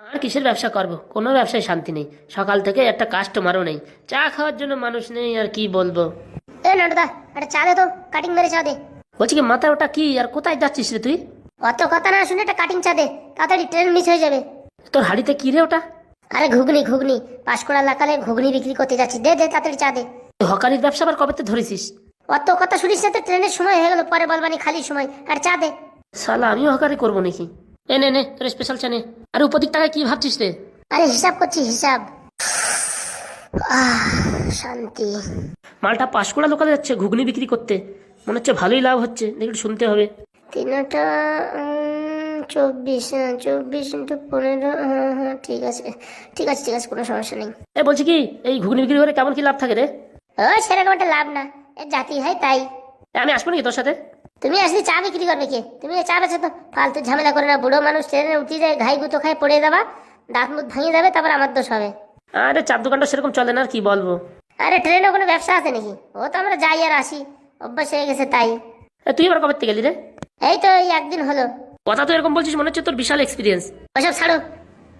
আর কিসের ব্যবসা করব? কোনো ব্যবসায় শান্তি নেই, সকাল থেকে একটা কাস্টমারও নেই, চা খাওয়ার জন্য মানুষ নেই, আর কি বলবো। এ নাটুদা, একটা চা দে তো, কাটিং মেরে চা দে। বলছি কি, মাথা ওটা কি, আর কোথায় যাচ্ছিস রে তুই? অত কথা না শুনে একটা কাটিং চা দে, তাড়াতাড়ি ট্রেন মিস হয়ে যাবে। তোর হাড়িতে কি রে ওটা? আরে ঘুগনি ঘুগনি, পাঁশকুড়া লাকালে ঘুগনি বিক্রি করতে যাচ্ছি, দে দে তাড়াতাড়ি চা দে। তুই হকারির ব্যবসা আবার কবে তো ধরেছিস? অত কথা শুনিস না তো, ট্রেনের সময় হয়ে গেল, পরে বলবানি খালি সময়, আর চা দে। শালা আমিও হকারি করবো নাকি? এ নে নে তোর স্পেশাল চা নে। আর উপদিক টাকায় কি ভাবছিস রে? আরে হিসাব করছি হিসাব। শান্তি। মালটা পাঁশকুড়া লোকালে যাচ্ছে ঘুগনি বিক্রি করতে, মনে হচ্ছে ভালোই লাভ হচ্ছে, দেখি শুনতে হবে। তিনটা 24, 24 ইন্টু 15, হ্যাঁ হ্যাঁ ঠিক আছে ঠিক আছে ঠিক আছে, কোনো সমস্যা নেই। এ বলছি কি, এই ঘুগনি বিক্রি করে কেমন কি লাভ থাকে রে? ও সেরকম একটা লাভ না, এর জাতি হয় তাই। এ, আমি আসবো নাকি তোর সাথে? তুমি আসলে চা বিক্রি করবে কে? তুমি চা বেচো তো, ফালতু ঝামেলা করে না। বুড়ো মানুষ ট্রেনে উঠে যায়, ঘাই গুতো খায় পড়ে যাবা, দাঁত মুখ ভাঙিয়ে যাবে, তারপর আমার দোষ হবে। আরে চার দোকানটা সেরকম চলে না, আর কি বলবো। আরে ট্রেনে কোনো ব্যবসা আছে নাকি? ও তো আমরা যাই আর আসি, অভ্যাস হয়ে গেছে তাই। এ, তুই এবার কবে থেকে গেলি রে? এই তো এই একদিন হলো। কথা তো এরকম বলছিস, মনে হচ্ছে তোর বিশাল এক্সপিরিয়েন্স। ওসব ছাড়ো,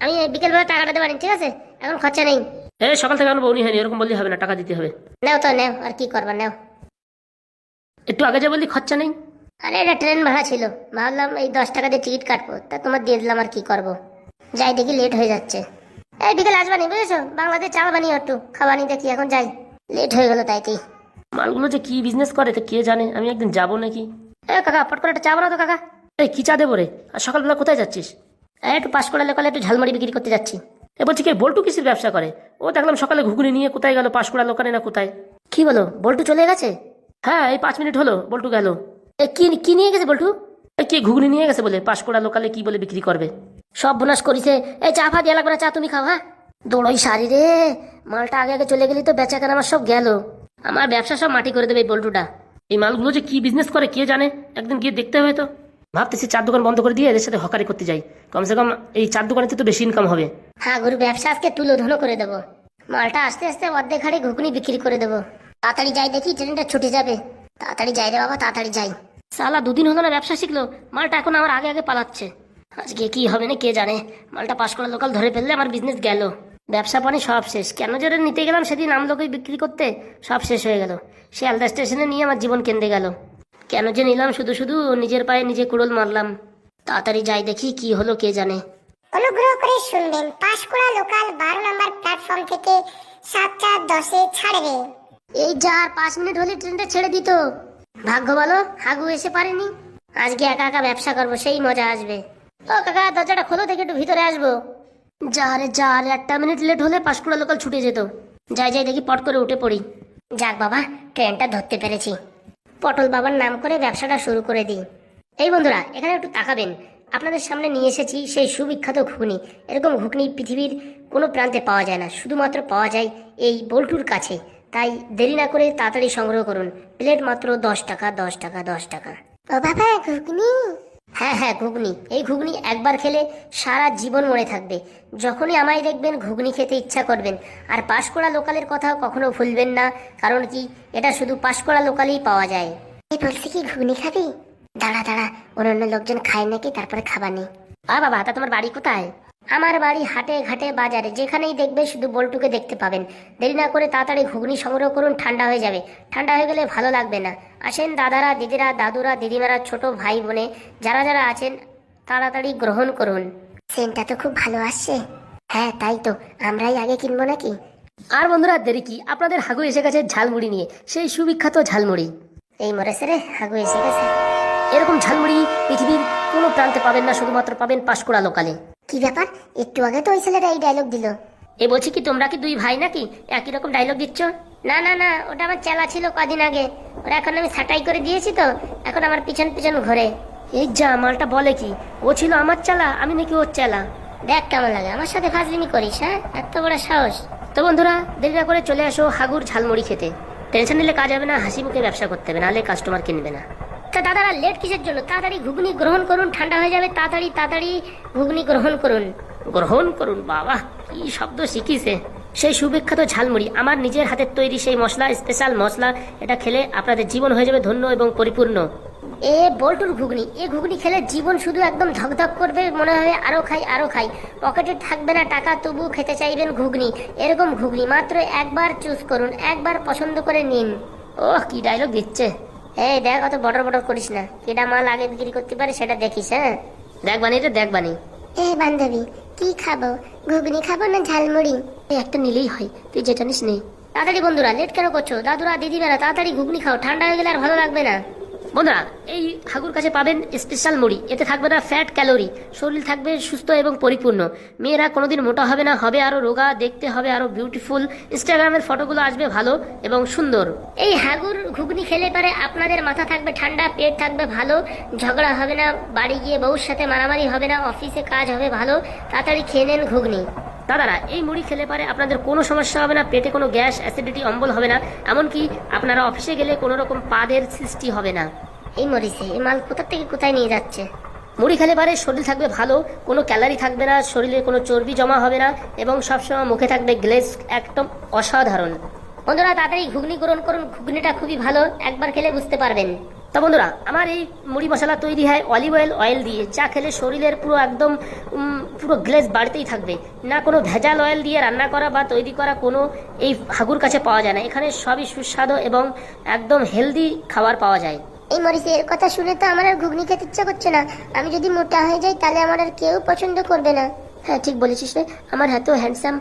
আমি বিকেলবেলা টাকাটা দেবো, ঠিক আছে? এখন খরচা নেই। এ, সকাল থেকে আমার বউনি হয়নি, এরকম বললে হবে না, টাকা দিতে হবে। নেও তো নেও, আর কি করবা নেও। একটু আগে যা বললি খরচা নেই। আরে এটা ট্রেন ভাড়া ছিল, ভাবলাম এই 10 টাকা দিয়ে টিকিট কাটবো, তা তোমার দিয়ে দিলাম, আর কি করবো। যাই দেখি লেট হয়ে যাচ্ছে। এই বিকেল আসবানি বুঝেছো, বাংলাদেশ চাল বানিয়ে একটু খাবানি, দেখি এখন যাই, লেট হয়ে গেল তাই কি। মালগুলো যে কি বিজনেস করে তো কে জানে, আমি একদিন যাবো নাকি। এ কাকা, পট করে একটা চা বানাও তো কাকা। এই কি চা দেবো রে? আর সকালবেলা কোথায় যাচ্ছিস? একটু পাঁশকুড়া লোকালে একটু ঝালমুড়ি বিক্রি করতে যাচ্ছি। এ বলছি কি, বল্টু কিসের ব্যবসা করে? ও দেখলাম সকালে ঘুগনি নিয়ে কোথায় গেল, পাঁশকুড়া লোকানে না কোথায়। কি বলো, বল্টু চলে গেছে? হ্যাঁ, এই 5 মিনিট হলো বল্টু গেল। এ কি কি নিয়ে গেছে বল্টু? এই কি ঘুগনি নিয়ে গেছে বলে, পাঁশকুড়া লোকালে কি বলে বিক্রি করবে। সব বোনাস করিছে। এই চা ফা দিয়ে লাগবে না, চা তুমি খাও। হ্যাঁ দৌড়ই সারি রে, মালটা আগে আগে চলে গেলি তো বেচা কেনা আমার সব গেল, আমার ব্যবসা সব মাটি করে দেবে এই বল্টুটা। এই মালগুলো যে কি বিজনেস করে কে জানে, একদিন গিয়ে দেখতে হবে তো। ভাবতেছি চার দোকান বন্ধ করে দিয়ে এদের সাথে হকারি করতে যাই, কমসে কম এই চার দোকানেতে তো বেশি ইনকাম হবে। হ্যাঁ গুরু, ব্যবসা আজকে তুলোধনো করে দেবো, মালটা আস্তে আস্তে অর্ধেক হাড়ি ঘুগনি বিক্রি করে দেবো। তাড়াতাড়ি যাই, দেখি ট্রেনটা ছুটে যাবে। তাড়াতাড়ি যাই রে বাবা, তাড়াতাড়ি যাই। সালা 2 দিন হলো না ব্যবসা শিখলো, মালটা এখন আমার আগে আগে পালাচ্ছে। আজকে কি হবে না কে জানে, মালটা পাঁশকুড়া লোকাল ধরে ফেললে আমার বিজনেস গেল, ব্যবসা পানি সব শেষ। কেন যে নিতে গেলাম সেদিন আমলোকে বিক্রি করতে, সব শেষ হয়ে গেল। শিয়ালদা স্টেশনে নিয়ে আমার জীবন কেঁদে গেল। কেন যে নিলাম, শুধু শুধু নিজের পায়ে নিজে কুড়োল মারলাম। তাড়াতাড়ি যাই, দেখি কি হলো কে জানে। অনুগ্রহ করে শুনবেন, পাঁশকুড়া লোকাল 12 নম্বর প্ল্যাটফর্ম থেকে 7:10-এ ছাড়বে। এই যা আর 5 মিনিট হলে ট্রেনটা ছেড়ে দিত। ভাগ্য ভালো হাগু এসে পারেনি। আজকে একা একা ব্যবসা করবো, সেই মজা আসবে। ও কাকা, দরজাটা খোলো দেখে একটু ভিতরে আসবো। যা রে যা রে, 1 মিনিট লেট হলে পাঁশকুড়া লোকাল ছুটে যেত। যাই যাই দেখি, পট করে উঠে পড়ি। যাক বাবা, ট্রেনটা ধরতে পেরেছি। পটল বাবার নাম করে ব্যবসাটা শুরু করে দিই। এই বন্ধুরা, এখানে একটু তাকাবেন, আপনাদের সামনে নিয়ে এসেছি সেই সুবিখ্যাত ঘুগনি। এরকম ঘুগনি পৃথিবীর কোনো প্রান্তে পাওয়া যায় না, শুধুমাত্র পাওয়া যায় এই বল্টুর কাছে। তাই দেরি না করে তাড়াতাড়ি সংগ্রহ করুন। প্লেট মাত্র 10 টাকা, 10 টাকা, 10 টাকা। ও বাবা, ঘুগনি? হ্যাঁ হ্যাঁ ঘুগনি। এই ঘুগনি একবার খেলে সারা জীবন মনে থাকবে। যখনই আমায় দেখবেন ঘুগনি খেতে ইচ্ছা করবেন। আর পাঁশকুড়া লোকালের কথাও কখনো ভুলবেন না, কারণ কি, এটা শুধু পাঁশকুড়া লোকালেই পাওয়া যায়। এই বলছি কি, ঘুগনি খাবি? দাঁড়া দাঁড়া, অন্যান্য লোকজন খায় নাকি, তারপরে খাবানি। বাবা, তা তোমার বাড়ি কোথায়? আমার বাড়ি হাটে ঘাটে বাজারে, যেখানেই দেখবে শুধু বল্টুকে দেখতে পাবেন। দেরি না করে তাড়াতাড়ি ঘুগনি সংগ্রহ করুন, ঠান্ডা হয়ে যাবে। ঠান্ডা হয়ে গেলে ভালো লাগবে না। আসেন দাদারা, দিদিরা, দাদুরা, দিদিমারা, ছোট ভাই বোনে যারা যারা আছেন, তাড়াতাড়ি গ্রহণ করুন। সেন্টটা তো খুব ভালো আসছে। হ্যাঁ তাই তো, আমরাই আগে কিনবো নাকি? আর বন্ধুরা দেরি কি, আপনাদের হাগু এসে গেছে ঝালমুড়ি নিয়ে, সেই সুবিখ্যাত ঝালমুড়ি। এই মরেছে রে, হাগু এসে গেছে। এরকম ঝালমুড়ি পৃথিবীর কোনো প্রান্তে পাবেন না, শুধুমাত্র পাবেন পাঁশকুড়া লোকালে। কি ব্যাপার, একটু আগে তো ওই ছেলেটা এই ডায়লগ দিল। এ বলছি কি, তোমরা কি 2 ভাই নাকি একই রকম ডায়লগ দিচ্ছ? না না না, ওটা আমার চেলা ছিল কদিন আগে, ওরা এখন আমি ছাঁটাই করে দিয়েছি তো, এখন আমার পিছন পিছন ঘোরে। এই যা, মালটা বলে কি, ও ছিল আমার চালা, আমি নাকি ওর চালা। দেখ কেমন লাগে, আমার সাথে ফাজলিমি করিস? হ্যাঁ, এত বড় সাহস। তো বন্ধুরা, দেরি না করে চলে আসো হাগুর ঝালমুড়ি খেতে। টেনশন নিলে কাজ হবে না, হাসি মুখে ব্যবসা করতে হবে, নাহলে কাস্টমার কিনবে না। তা দাদারা লেট কিসের জন্য? তাড়াতাড়ি ঘুগনি গ্রহণ করুন, ঠান্ডা হয়ে যাবে। তাড়াতাড়ি তাড়াতাড়ি ঘুগনি গ্রহণ করুন। গ্রহণ করুন, বাবা কি শব্দ শিখিছে। সেই সুবিখ্যাত ঝালমুড়ি, আমার নিজের হাতের তৈরি সেই মশলা, স্পেশাল মশলা। এটা খেলে আপনাদের জীবন হয়ে যাবে ধন্য এবং পরিপূর্ণ। এ বল্টুর ঘুগনি, এ ঘুগনি খেলে জীবন শুধু একদম ধকধক করবে, মনে হবে আরো খাই আরো খাই। পকেটে থাকবে না টাকা, তবু খেতে চাইবেন ঘুগনি। এরকম ঘুগনি মাত্র একবার চুজ করুন, একবার পছন্দ করে নিন। ওহ, কি ডায়লগ দিচ্ছে। এই দেখ, অত বড় বড় করিস না, কেডা মাল আগে বিক্রি করতে পারে সেটা দেখিস। হ্যাঁ দেখ বানি রে, দেখ বানি। এ বান্ধবী, কি খাবো? ঘুগনি খাবো না ঝালমুড়ি? এই একটা নিলেই হয়, তুই যেটা নিস নেই। তাড়াতাড়ি বন্ধুরা, লেট কেন করছো? দাদুরা দিদিরা তাড়াতাড়ি ঘুগনি খাও, ঠান্ডা হয়ে গেলে আর ভালো লাগবে না। বন্ধুরা, এই হাগুর কাছে পাবেন স্পেশাল মুড়ি। এতে থাকবে না ফ্যাট ক্যালোরি, শরীর থাকবে সুস্থ এবং পরিপূর্ণ। মেয়েরা কোনোদিন মোটা হবে না, হবে আরো রোগা, দেখতে হবে আরো বিউটিফুল। ইনস্টাগ্রামের ফটোগুলো আসবে ভালো এবং সুন্দর। এই হাগুর ঘুগনি খেলে পারে আপনাদের মাথা থাকবে ঠান্ডা, পেট থাকবে ভালো, ঝগড়া হবে না, বাড়ি গিয়ে বউর সাথে মারামারি হবে না, অফিসে কাজ হবে ভালো। তাড়াতাড়ি খেয়ে নেন ঘুগনি। দাদারা, এই মুড়ি খেলে পারে আপনাদের কোনো সমস্যা হবে না, পেটে কোনো গ্যাস, অ্যাসিডিটি, অম্বল হবে না। এমনকি আপনারা অফিসে গেলে কোনো রকম পাদের সৃষ্টি হবে না। এই মরিচে এই মাল কোথা থেকে কোথায় নিয়ে যাচ্ছে? মুড়ি খেলে পারে শরীর থাকবে ভালো, কোনো ক্যালারি থাকবে না, শরীরে কোনো চর্বি জমা হবে না এবং সবসময় মুখে থাকবে গ্লেজ, একদম অসাধারণ। বন্ধুরা তাড়াতাড়ি ঘুগনি গ্রহণ করুন, ঘুগনিটা খুবই ভালো, একবার খেলে বুঝতে পারবেন। তা বন্ধুরা, আমার এই মুড়ি মশলা তৈরি হয় অলিভ অয়েল দিয়ে, যা খেলে শরীরের পুরো একদম পুরো গ্লেজ বাড়তেই থাকবে। না কোনো ভেজাল অয়েল দিয়ে রান্না করা বা তৈরি করা কোনো এই হাগুর কাছে পাওয়া যায় না। এখানে সবই সুস্বাদু এবং একদম হেলদি খাবার পাওয়া যায়। এই মরিচের কথা শুনে তো আমার আর ঘুগনি খেতে ইচ্ছা করছে না। আমি যদি মোটা হয়ে যাই তাহলে আমার আর কেউ পছন্দ করবে না। হ্যাঁ, ঠিক বলেছিস রে, আমার এত হ্যান্ডসাম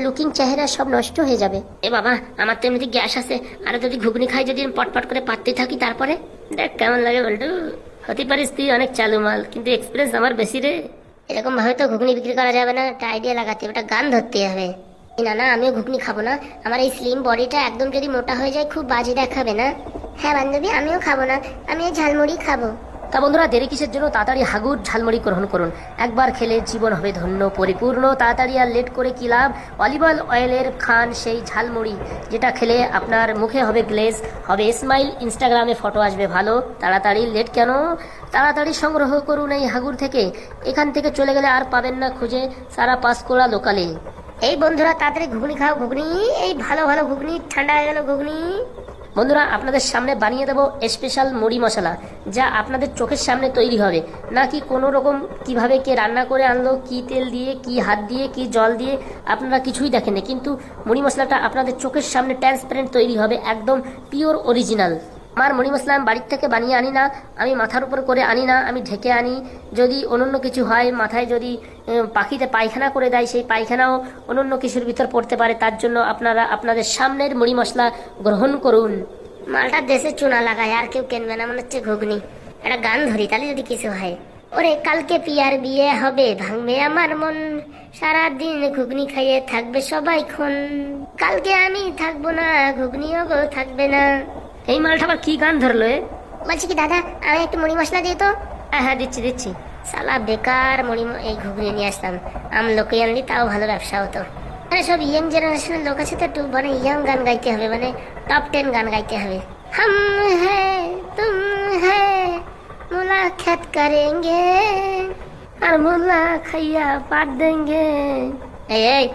লুকিং চেহারা সব নষ্ট হয়ে যাবে। এ বাবা, আমার তো এমনিতে গ্যাস আছে, আর যদি ঘুগনি খাই, যদি আমি পটপট করে পাততে থাকি, তারপরে দেখ কেমন লাগে। বলটু, হতে পারিস তুই অনেক চালু মাল, কিন্তু এক্সপিরিয়েন্স আমার বেশি রে। এরকম ভাবে তো ঘুগনি বিক্রি করা যাবে না, একটা আইডিয়া লাগাতে হবে, একটা গান ধরতে হবে। না না, আমিও ঘুগনি খাবো না, আমার এই স্লিম বডিটা একদম যদি মোটা হয়ে যায় খুব বাজে দেখাবে না। হ্যাঁ বান্ধবী, আমিও খাবো না, আমি এই ঝালমুড়ি খাবো। তা বন্ধুরা, দেরি কিসের জন্য? তাড়াতাড়ি হাগুর ঝালমুড়ি গ্রহণ করুন। একবার খেলে জীবন হবে ধন্য, পরিপূর্ণ। তাড়াতাড়ি আর লেট করে কি লাভ? অলিভ অয়েলের খান সেই ঝালমুড়ি, যেটা খেলে আপনার মুখে হবে গ্লেজ, হবে স্মাইল, ইনস্টাগ্রামে ফটো আসবে ভালো। তাড়াতাড়ি, লেট কেন? তাড়াতাড়ি সংগ্রহ করুন এই হাগুর থেকে। এখান থেকে চলে গেলে আর পাবেন না খুঁজে, সারা পাঁশকুড়া লোকালে। এই বন্ধুরা তাড়াতাড়ি ঘুগনি খাও, ঘুগনি, এই ভালো ভালো ঘুগনি, ঠান্ডা হয়ে গেল ঘুগনি। বন্ধুরা, আপনাদের সামনে বানিয়ে দেবো স্পেশাল মুড়ি মশলা, যা আপনাদের চোখের সামনে তৈরি হবে। নাকি কোনো রকম কিভাবে কে রান্না করে আনলো, কি তেল দিয়ে, কি হাত দিয়ে, কি জল দিয়ে, আপনারা কিছুই দেখেননি, কিন্তু মুড়ি মশলাটা আপনাদের চোখের সামনে ট্রান্সপারেন্ট তৈরি হবে, একদম পিওর অরিজিনাল। আমার মুড়ি মশলা আমি বাড়ির থেকে বানিয়ে আনি না, আমি মাথার উপর করে আনি না, আমি ঢেকে আনি। যদি অনন্য কিছু হয়, মাথায় যদি পাখিতে পায়খানা করে দেয়, সেই পায়খানাও অনন্য কিছুর ভিতর পড়তে পারে। তার জন্য আপনারা আপনাদের সামনের মুড়ি মশলা গ্রহণ করুন। মালটা দেশে চুনা লাগায়, আর কেউ কেনবে না, মনে হচ্ছে ঘুগনি। একটা গান ধরি, তাহলে যদি কিছু হয়। ওরে কালকে পিয়ার বিয়ে হবে, ভাঙবে আমার মন, সারাদিন ঘুগনি খাইয়ে থাকবে সবাই খন। কালকে আমি থাকবো না, ঘুগনিও গো থাকবে না। এই মালটা আবার কি গান ধরলো? বলছি কি দাদা, আমি একটু মুড়ি মশলা দিয়ে তো। হ্যাঁ, দিচ্ছি দিচ্ছি। সালা বেকার এই ঘুগনি নিয়ে আসলাম, লোকে আনলি তাও ভালো ব্যবসা হতো। মানে সব ইয়ং জেনারেশনের লোক আছে তো, একটু মানে ইয়ং গান গাইতে হবে, মানে টপ 10 গান গাইতে হবে। হাম হ্যাঁ তুম হ্যাঁ মুলাকাত করেঙ্গে আর মোল্লা খাইয়া পাট দেঙ্গে। এই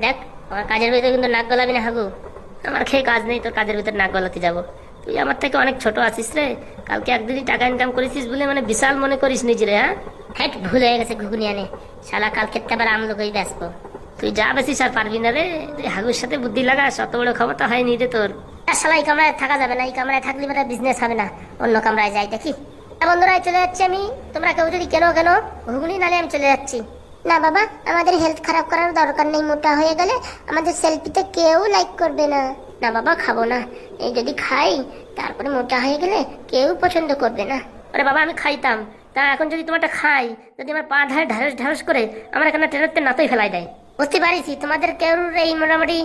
দেখ, আমার কাজের ভিতরে কিন্তু নাক গলাবি না হাগু। আমার খেয়ে কাজ নেই, তোর কাজের ভিতরে নাক গলাতে যাবো? তুই আমার থেকে অনেক ছোট আছিস রে। কালকে একদিনই টাকা ইনকাম করেছিস বলে মানে বিশাল মনে করিস নিজে রে। হ্যাঁ, হ্যাট, ভুল হয়ে গেছে ঘুগনি আনে। শালা কালকে আবার আমলোকই ব্যস্ত। তুই যা বেশিস আর পারবি না রে। হাগুর সাথে বুদ্ধি লাগাস, অত বড় ক্ষমতা হয়নি রে তোর। শালা এই কামরায় থাকা যাবে না, এই কামরায় থাকলে মানে বিজনেস হবে না, অন্য কামরায় যাই দেখি। বন্ধুরা চলে যাচ্ছি আমি, তোমরা কেউ যদি কেন ঘুগনি নালে আমি চলে যাচ্ছি। না বাবা, আমাদের হেলথ খারাপ করার দরকার নেই, মোটা হয়ে গেলে আমাদের সেলফিতে কেউ লাইক করবে না। না বাবা, খাবো না। এই যদি খাই তারপরে মোটা হয়ে গেলে কেউ পছন্দ করবে না। আরে বাবা, আমি খাইতাম, তা এখন যদি তোমারটা খাই, যদি আমার পা ধারে ঢাড়স ঢাড়স করে আমার এখানে ট্রেনেতে নাতই ফেলাই দেয়। বুঝতে পারিছি তোমাদের কেউ এই মোটামুটি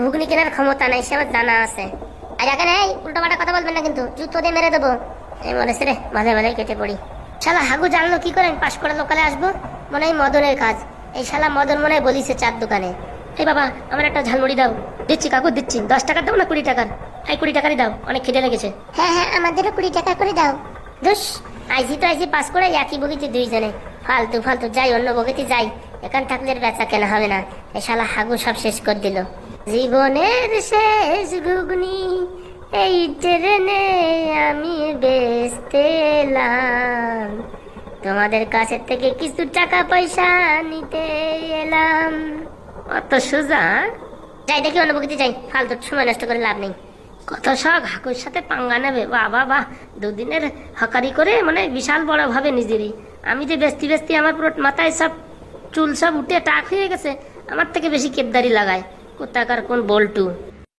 ঘুগনি কেনার ক্ষমতা নাই, সে আমার জানা আছে। আর এখানে উল্টো পাল্টা কথা বলবেন না কিন্তু, জুতো দিয়ে মেরে দেবো। এই বলেছে রে, মাঝে মাঝে কেটে পড়ি। শালা হাগু জানলো কি করে আমি পাঁশকুড়া লোকালে আসবো? মনে হয় মদনের কাজ। এই শালা মদন মনে হয় বলিছে চার দোকানে। এই বাবা, আমার একটা ঝালমুড়ি দাও। দিচ্ছি কাকু, দিচ্ছি। 10 টাকার দাও না 20 টাকার? এই 20 টাকারই দাও, অনেক খিদে লেগেছে। হ্যাঁ হ্যাঁ, আমাদেরও 20 টাকা করে দাও। ধুস, আইসি তো আইসি পাঁশকুড়া, একই বগিতে দুইজনে। ফালতু ফালতু যাই, অন্য বগিতে যাই, এখান থাকলে বেচা কেনা হবে না। এই শালা হাগু সব শেষ করে দিল। জীবনের শেষ ঘুগনি এই ট্রেনে আমি বেচতে এলাম, তোমাদের কাছের থেকে কিছু টাকা পয়সা নিতে এলাম। অত সোজা? যাই দেখি অনুভূতি যাই, ফালতু সময় নষ্ট করে লাভ নেই। কত শখ হাকুর সাথে পাঙ্গা নেবে, বাবা বাহ। দুদিনের হকারি করে মানে বিশাল বড় ভাবে নিজেরই। আমি যে বেস্তি বেস্তি আমার পুরো মাথায় সব চুল সব উঠে টাক হয়ে গেছে, আমার থেকে বেশি কেদারি লাগায় কোথাকার কোন বল্টু।